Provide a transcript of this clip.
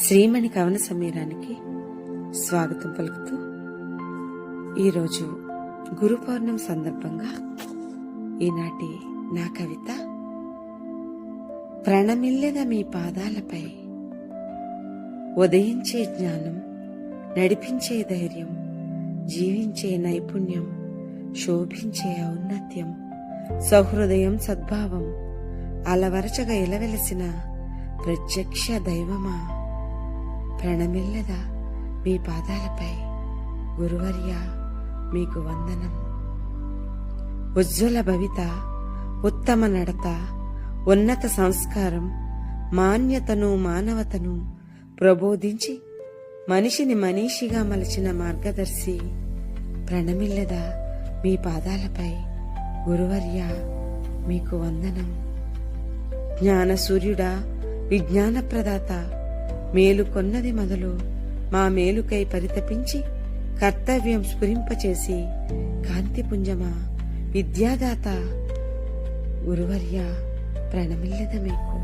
శ్రీమణి కవన సమీరానికి స్వాగతం పలుకుతూ ఈరోజు గురు పౌర్ణమి సందర్భంగా ఈనాటి నా కవిత ప్రణమిల్లెద మీ పాదాలపై ఉదయించే జ్ఞానం, నడిపించే ధైర్యం, జీవించే నైపుణ్యం, శోభించే ఔన్నత్యం, సహృదయం సద్భావం అలవరచగా ఎలవెలసిన ప్రత్యక్ష దైవమా, ప్రణమిల్లెద మీ పాదాలపై గురువర్య మీకు వందనం. ఉజ్వల భవిత, ఉత్తమ నడత, ఉన్నత సంస్కారం, మాన్యతను మానవతను ప్రబోధించి మనిషిని మనీషిగా మలచిన మార్గదర్శి, ప్రణమిల్లెద మీ పాదాలపై గురువర్య మీకు వందనం. జ్ఞాన సూర్యుడా, విజ్ఞాన ప్రదాత, మేలుకొన్నది మొదలు మా మేలుకై పరితపించి కర్తవ్యం స్ఫురింపచేసి కాంతిపుంజమా విద్యాదాత, గురువర్య ప్రణమిల్లెద మీకు.